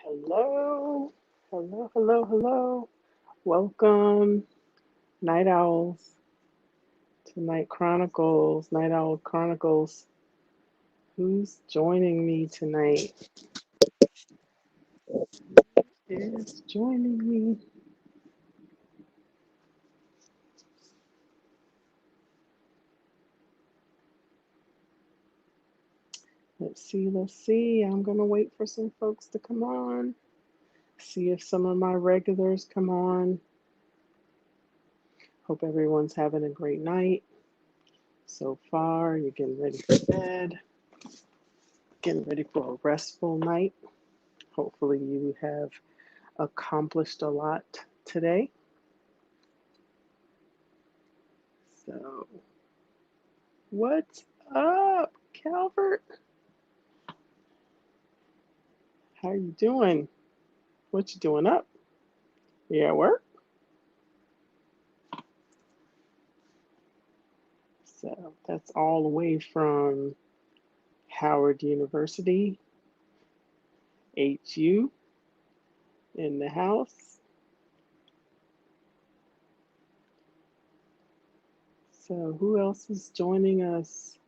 Hello, hello. Welcome, Night Owls, to Night Owl Chronicles. Who's joining me tonight? Is joining me. Let's see. I'm gonna wait for some folks to come on. See if some of my regulars come on. Hope everyone's having a great night so far. You're getting ready for bed, getting ready for a restful night. Hopefully, you have accomplished a lot today. So, what's up, Calvert? How you doing? What you doing up? You at work? So that's all the way from Howard University, HU, in the house. So who else is joining us?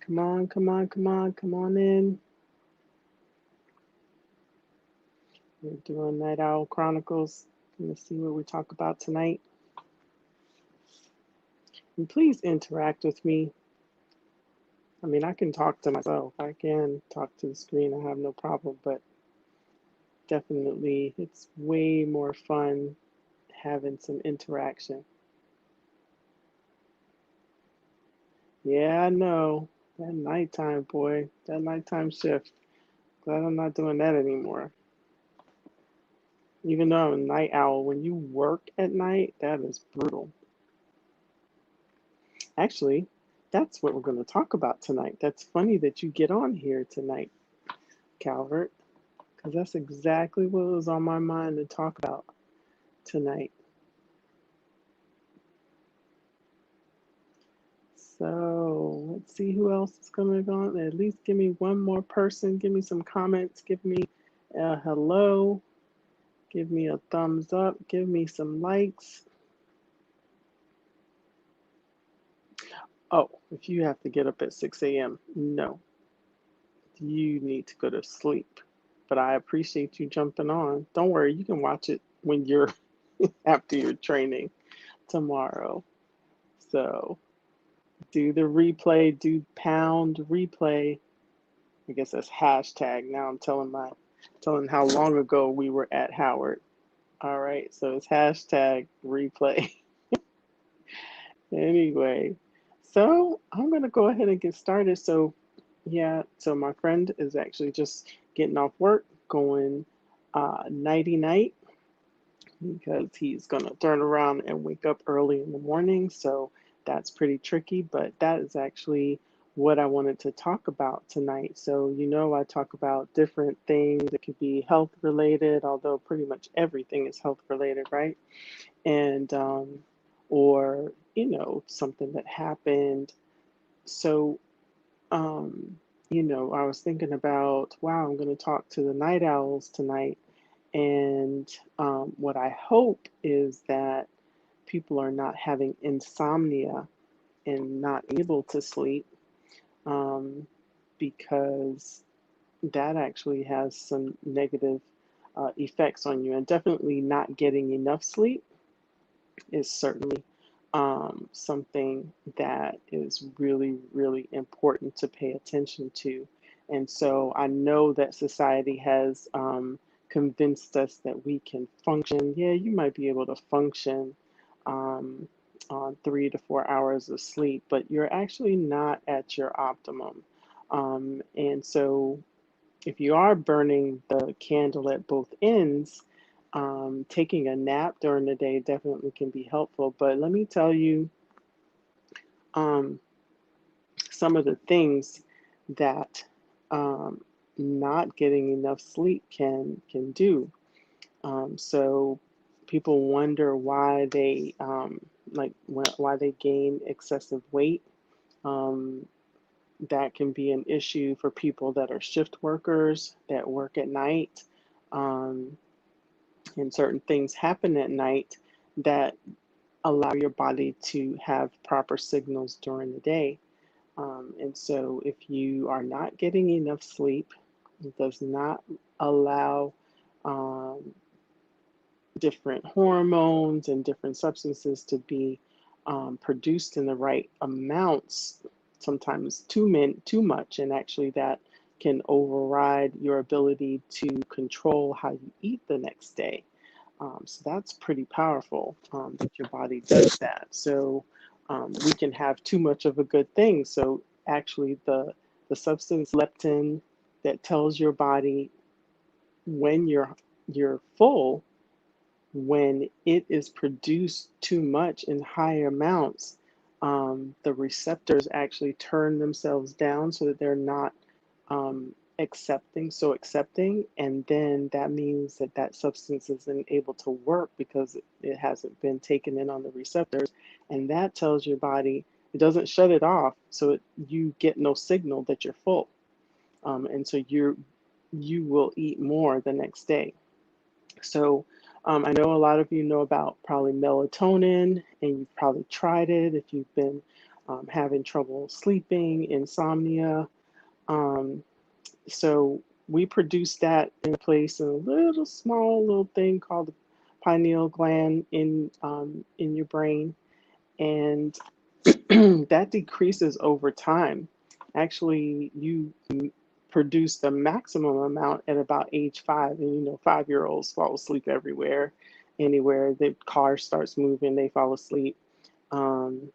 Come on in. We're doing Night Owl Chronicles. Let's see what we talk about tonight. And please interact with me. I mean, I can talk to myself. I can talk to the screen. I have no problem, but definitely it's way more fun having some interaction. Yeah, I know. That nighttime, boy. That nighttime shift. Glad I'm not doing that anymore. Even though I'm a night owl, when you work at night, that is brutal. Actually, that's what we're going to talk about tonight. That's funny that you get on here tonight, Calvert, because that's exactly what was on my mind to talk about tonight. So let's see who else is coming on. At least give me one more person. Give me some comments. Give me a hello. Give me a thumbs up. Give me some likes. Oh, if you have to get up at 6 a.m., no, you need to go to sleep. But I appreciate you jumping on. Don't worry, you can watch it when you're after your training tomorrow. So do the replay, do pound replay. I guess that's hashtag. Now I'm telling how long ago we were at Howard. All right, so it's hashtag replay. Anyway, so I'm gonna go ahead and get started. So yeah, so my friend is actually just getting off work, going nighty night because he's gonna turn around and wake up early in the morning. So that's pretty tricky, but that is actually what I wanted to talk about tonight. So, I talk about different things. It could be health related, although pretty much everything is health related, right? And, or, something that happened. So, um, I was thinking about, wow, I'm going to talk to the night owls tonight. And what I hope is that people are not having insomnia and not able to sleep, um, because that actually has some negative effects on you. And definitely not getting enough sleep is certainly something that is really, really important to pay attention to. And so I know that society has convinced us that we can function. Yeah, you might be able to function um, on 3 to 4 hours of sleep, but you're actually not at your optimum. And so if you are burning the candle at both ends, taking a nap during the day definitely can be helpful. But let me tell you um, some of the things that not getting enough sleep can do. So people wonder why why they gain excessive weight. Um, that can be an issue for people that are shift workers that work at night. Um, and certain things happen at night that allow your body to have proper signals during the day. And so, if you are not getting enough sleep, it does not allow um, different hormones and different substances to be produced in the right amounts, sometimes too much, and actually that can override your ability to control how you eat the next day. So that's pretty powerful that your body does that. So we can have too much of a good thing. So actually, the substance leptin that tells your body when you're full, when it is produced too much in high amounts, the receptors actually turn themselves down so that they're not accepting, and then that means that that substance isn't able to work because it hasn't been taken in on the receptors, and that tells your body it doesn't shut it off, so you get no signal that you're full, and so you will eat more the next day. So I know a lot of you know about probably melatonin, and you've probably tried it if you've been having trouble sleeping, insomnia. Um, so we produce that in place in a little small little thing called the pineal gland in your brain, and that decreases over time. Actually, you produce the maximum amount at about age 5, and 5-year-olds fall asleep everywhere, anywhere the car starts moving, they fall asleep. Um,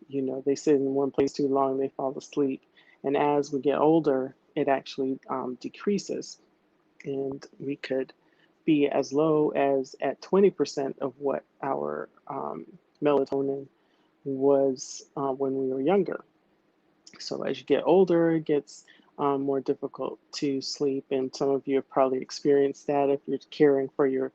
they sit in one place too long, they fall asleep. And as we get older, it actually decreases, and we could be as low as at 20% of what our melatonin was when we were younger. So as you get older, it gets more difficult to sleep, and some of you have probably experienced that if you're caring for your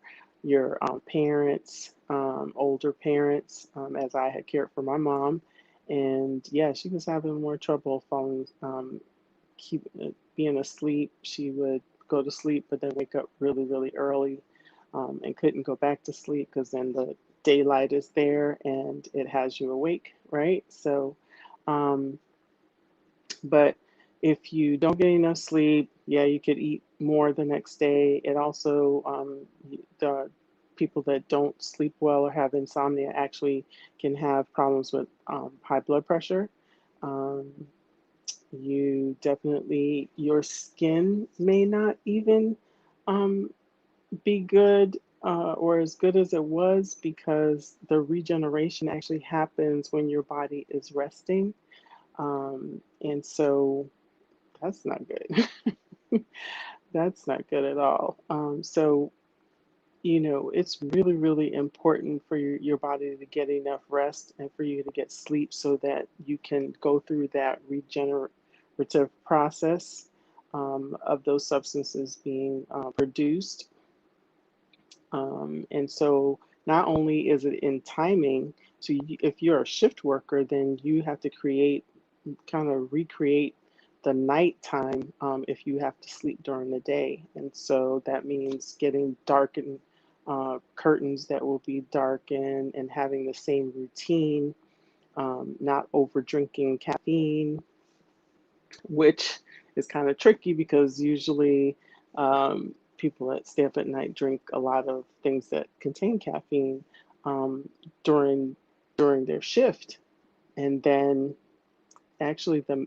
parents, older parents, as I had cared for my mom, and yeah, she was having more trouble falling, keep being asleep. She would go to sleep, but then wake up really, really early, and couldn't go back to sleep because then the daylight is there and it has you awake, right? So. Um, but if you don't get enough sleep, yeah, you could eat more the next day. It also, the people that don't sleep well or have insomnia actually can have problems with high blood pressure. Um, you definitely, your skin may not even um, be good or as good as it was because the regeneration actually happens when your body is resting. And so that's not good. That's not good at all. So, it's really, really important for your body to get enough rest and for you to get sleep so that you can go through that regenerative process of those substances being produced. And so, not only is it in timing, so if you're a shift worker, then you have to kind of recreate the nighttime if you have to sleep during the day. And so that means getting darkened curtains that will be darkened and having the same routine, not over drinking caffeine, which is kind of tricky because usually people that stay up at night drink a lot of things that contain caffeine um, during their shift, and then actually the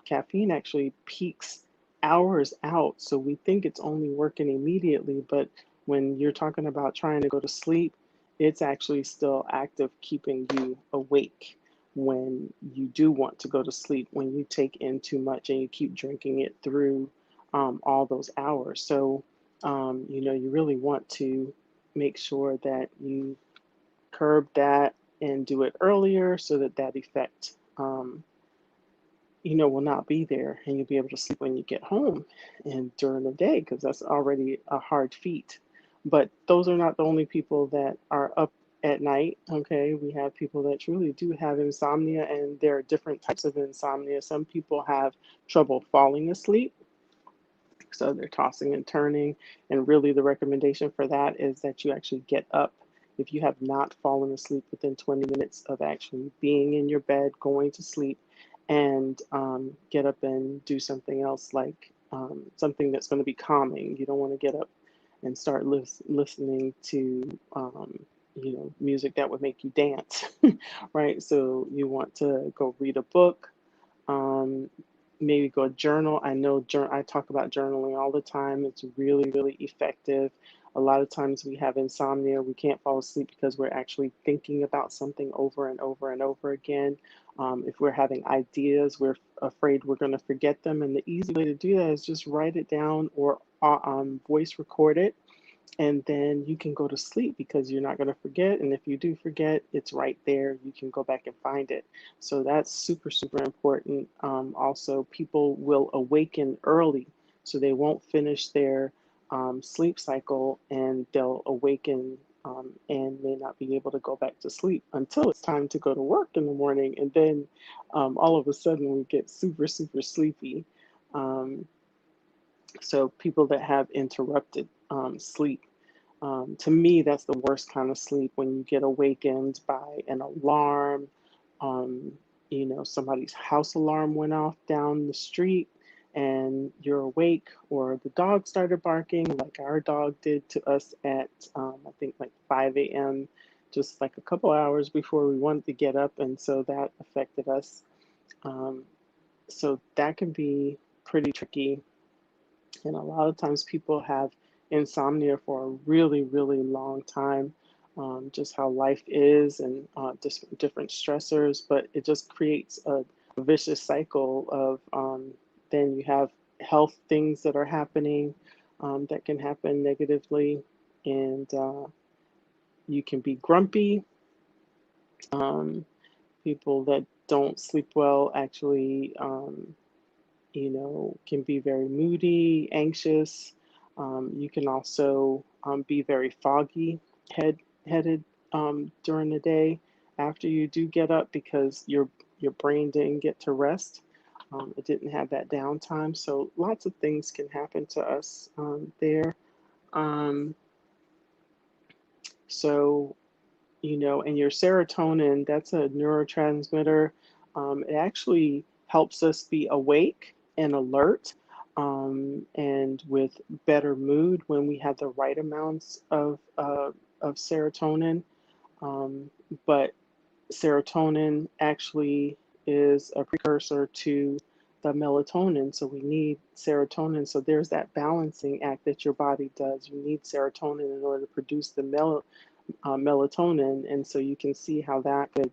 caffeine actually peaks hours out, so we think it's only working immediately, but when you're talking about trying to go to sleep, it's actually still active keeping you awake when you do want to go to sleep, when you take in too much and you keep drinking it through all those hours. So you really want to make sure that you curb that and do it earlier so that that effect will not be there, and you'll be able to sleep when you get home and during the day because that's already a hard feat. But those are not the only people that are up at night. Okay, we have people that truly do have insomnia, and there are different types of insomnia. Some people have trouble falling asleep, so they're tossing and turning. And really, the recommendation for that is that you actually get up. If you have not fallen asleep within 20 minutes of actually being in your bed, going to sleep, and get up and do something else, like something that's going to be calming. You don't want to get up and start listening to music that would make you dance, right? So you want to go read a book, um, maybe go journal. I know I talk about journaling all the time. It's really, really effective. A lot of times we have insomnia. We can't fall asleep because we're actually thinking about something over and over and over again. If we're having ideas, we're afraid we're going to forget them. And the easy way to do that is just write it down or voice record it, and then you can go to sleep because you're not going to forget. And if you do forget, it's right there. You can go back and find it. So that's super, super important. Also, people will awaken early, so they won't finish their sleep cycle, and they'll awaken and may not be able to go back to sleep until it's time to go to work in the morning. And then all of a sudden, we get super, super sleepy. Um, so people that have interrupted sleep, to me, that's the worst kind of sleep, when you get awakened by an alarm. Um, somebody's house alarm went off down the street and you're awake, or the dog started barking, like our dog did to us at, I think, like 5 a.m., just like a couple hours before we wanted to get up. And so that affected us. Um, so that can be pretty tricky. And a lot of times people have insomnia for a really, really long time, just how life is, and just different stressors. But it just creates a vicious cycle of then you have health things that are happening, that can happen negatively. And you can be grumpy. Um, People that don't sleep well actually, can be very moody, anxious. You can also be very foggy headed during the day after you do get up, because your brain didn't get to rest. It didn't have that downtime. So lots of things can happen to us there. Um, so and your serotonin, that's a neurotransmitter. It actually helps us be awake and alert, and with better mood when we have the right amounts of serotonin. Um, but serotonin actually is a precursor to the melatonin. So we need serotonin. So there's that balancing act that your body does. You need serotonin in order to produce the melatonin, and so you can see how that could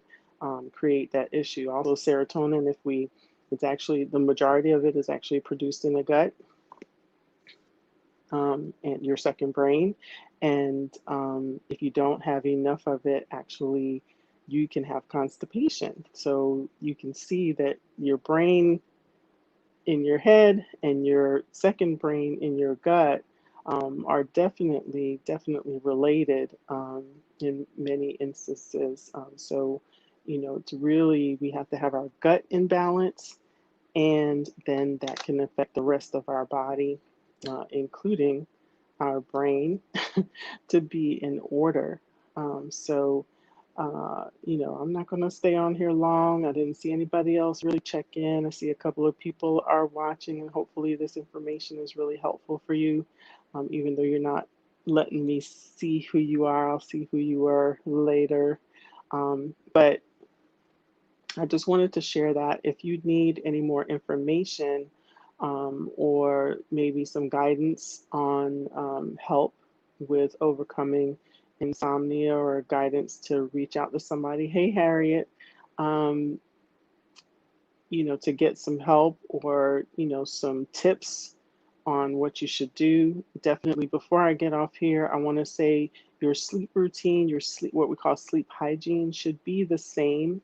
create that issue. Also, serotonin, it's actually, the majority of it is actually produced in the gut, and your second brain. And if you don't have enough of it, actually, you can have constipation. So you can see that your brain in your head and your second brain in your gut are definitely related in many instances. So, it's really, we have to have our gut in balance, and then that can affect the rest of our body, including our brain, to be in order. I'm not going to stay on here long. I didn't see anybody else really check in. I see a couple of people are watching, and hopefully this information is really helpful for you. Even though you're not letting me see who you are, I'll see who you are later. But I just wanted to share that. If you need any more information, or maybe some guidance on help with overcoming insomnia, or guidance to reach out to somebody, hey, Harriet, um, to get some help, or, some tips on what you should do, definitely, before I get off here, I want to say your sleep routine, your sleep, what we call sleep hygiene, should be the same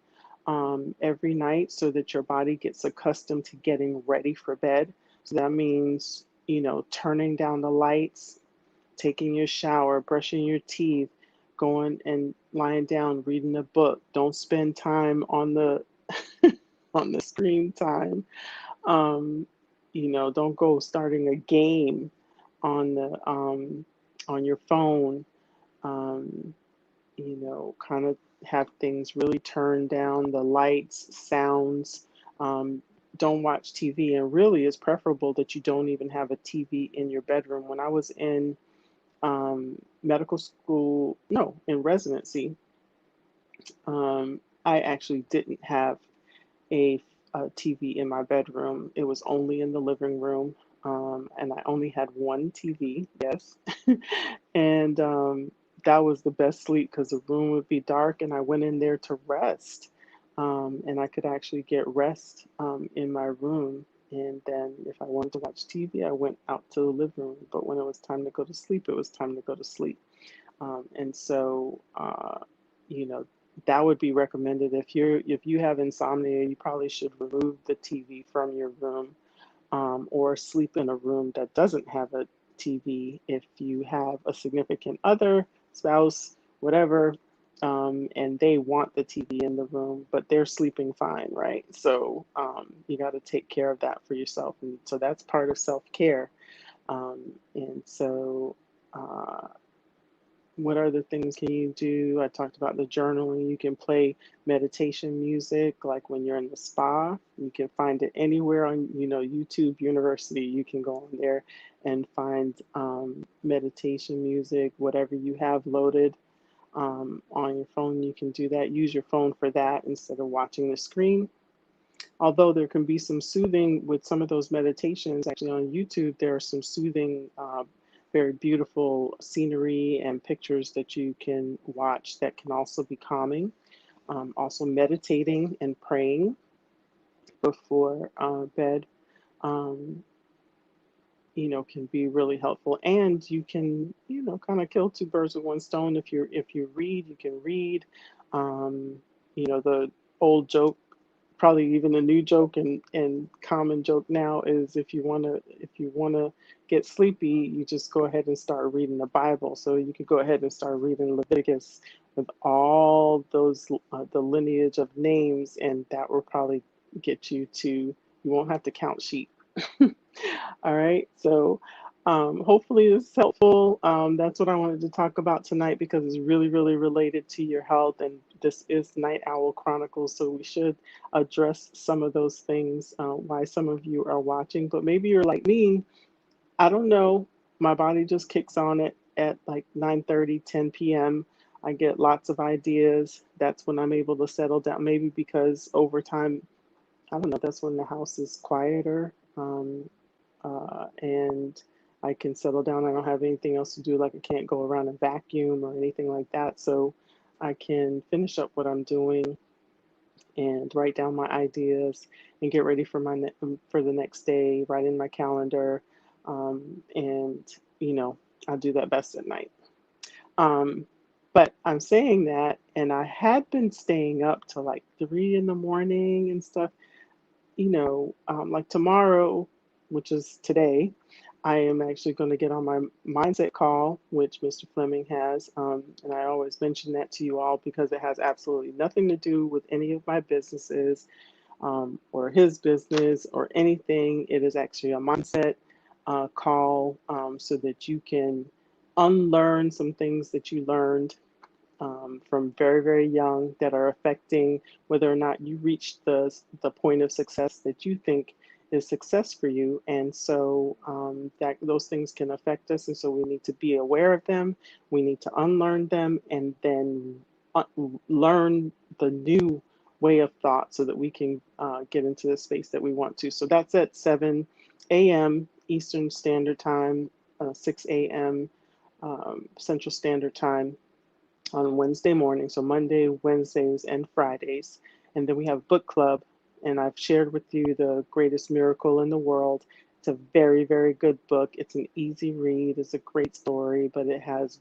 every night, so that your body gets accustomed to getting ready for bed. So that means, turning down the lights, taking your shower, brushing your teeth, going and lying down, reading a book. Don't spend time on the on the screen time. Um, don't go starting a game on the on your phone. Um, kind of have things really turned down, the lights, sounds. Um, don't watch TV, and really, it's preferable that you don't even have a TV in your bedroom. When I was in medical school, no, in residency, I actually didn't have a, TV in my bedroom. It was only in the living room, and I only had one TV, yes. And that was the best sleep because the room would be dark, and I went in there to rest. And I could actually get rest in my room. And then if I wanted to watch TV, I went out to the living room. But when it was time to go to sleep, it was time to go to sleep. And so, you know, that would be recommended. If you have insomnia, you probably should remove the TV from your room, or sleep in a room that doesn't have a TV. If you have a significant other, spouse, whatever, and they want the TV in the room, but they're sleeping fine, right? So you got to take care of that for yourself, and so that's part of self care. And so. Uh, what other things can you do? I talked about the journaling. You can play meditation music, like when you're in the spa. You can find it anywhere on, YouTube University. You can go on there and find meditation music, whatever you have loaded on your phone. You can do that. Use your phone for that instead of watching the screen. Although there can be some soothing with some of those meditations, actually on YouTube, there are some soothing, very beautiful scenery and pictures that you can watch that can also be calming. Also, meditating and praying before bed, um, can be really helpful. And you can, kind of kill two birds with one stone. If you read, you can read. Um, the old joke, probably even a new joke and common joke now, is if you wanna get sleepy, you just go ahead and start reading the Bible. So you could go ahead and start reading Leviticus with all those the lineage of names, and that will probably get you to. You won't have to count sheep. All right. So hopefully this is helpful. That's what I wanted to talk about tonight because it's really, really related to your health. And this is Night Owl Chronicles. So we should address some of those things, why some of you are watching. But maybe you're like me. I don't know. My body just kicks on it at like 9:30, 10 p.m. I get lots of ideas. That's when I'm able to settle down. Maybe because over time, I don't know, that's when the house is quieter. And I can settle down. I don't have anything else to do, like I can't go around and vacuum or anything like that. So I can finish up what I'm doing and write down my ideas and get ready for for the next day, write in my calendar, and I do that best at night. Um, but I'm saying that, and I had been staying up till like 3 in the morning and stuff. Like tomorrow, which is today, I am actually going to get on my mindset call, which Mr. Fleming has. And I always mention that to you all because it has absolutely nothing to do with any of my businesses, or his business or anything. It is actually a mindset call, so that you can unlearn some things that you learned from very, very young, that are affecting whether or not you reach the point of success that you think is success for you. And so that those things can affect us. And so we need to be aware of them. We need to unlearn them and then learn the new way of thought so that we can get into the space that we want to. So that's at 7 a.m. Eastern Standard Time, 6 a.m. Central Standard Time on Wednesday morning, so Monday, Wednesdays, and Fridays. And then we have book club, and I've shared with you The Greatest Miracle in the World. It's a very, very good book. It's an easy read. It's a great story, but it has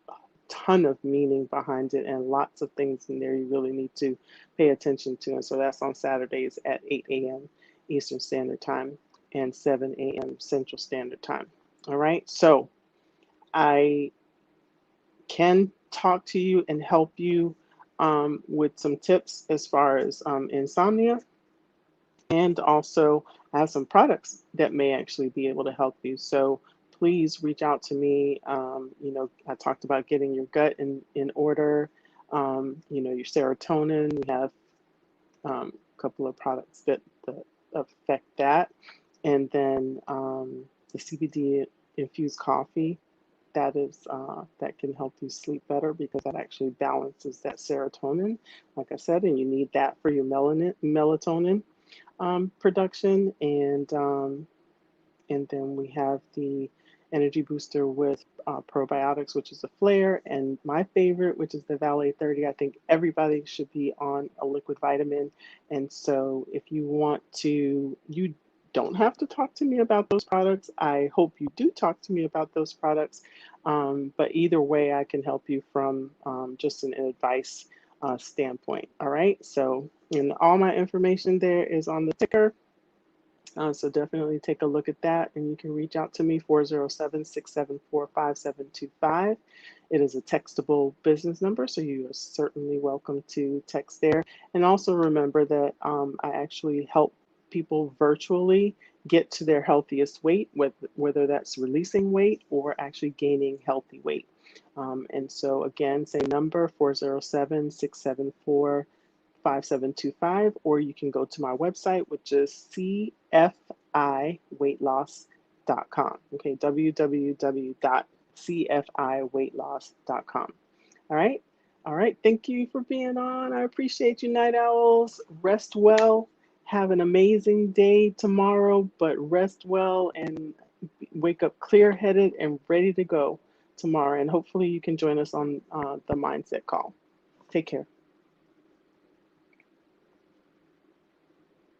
a ton of meaning behind it and lots of things in there you really need to pay attention to. And so that's on Saturdays at 8 a.m. Eastern Standard Time and 7 a.m. Central Standard Time. All right. So I can talk to you and help you with some tips as far as insomnia, and also have some products that may actually be able to help you. So please reach out to me. I talked about getting your gut in order, your serotonin. We have a couple of products that affect that. And then the CBD infused coffee, that can help you sleep better because that actually balances that serotonin, like I said, and you need that for your melatonin production. And then we have the energy booster with probiotics, which is a flare, and my favorite, which is the Valet 30. I think everybody should be on a liquid vitamin. And so if you want to, you don't have to talk to me about those products. I hope you do talk to me about those products. But either way, I can help you from just an advice standpoint. All right. So, and all my information there is on the ticker. So definitely take a look at that, and you can reach out to me 407-674-5725. It is a textable business number, so you are certainly welcome to text there. And also remember that I actually help people virtually get to their healthiest weight, whether that's releasing weight or actually gaining healthy weight. And so again, same number, 407-674-5725, or you can go to my website, which is cfiweightloss.com. Okay, www.cfiweightloss.com. All right. All right. Thank you for being on. I appreciate you, night owls. Rest well. Have an amazing day tomorrow, but rest well and wake up clear headed and ready to go tomorrow. And hopefully you can join us on the mindset call. Take care.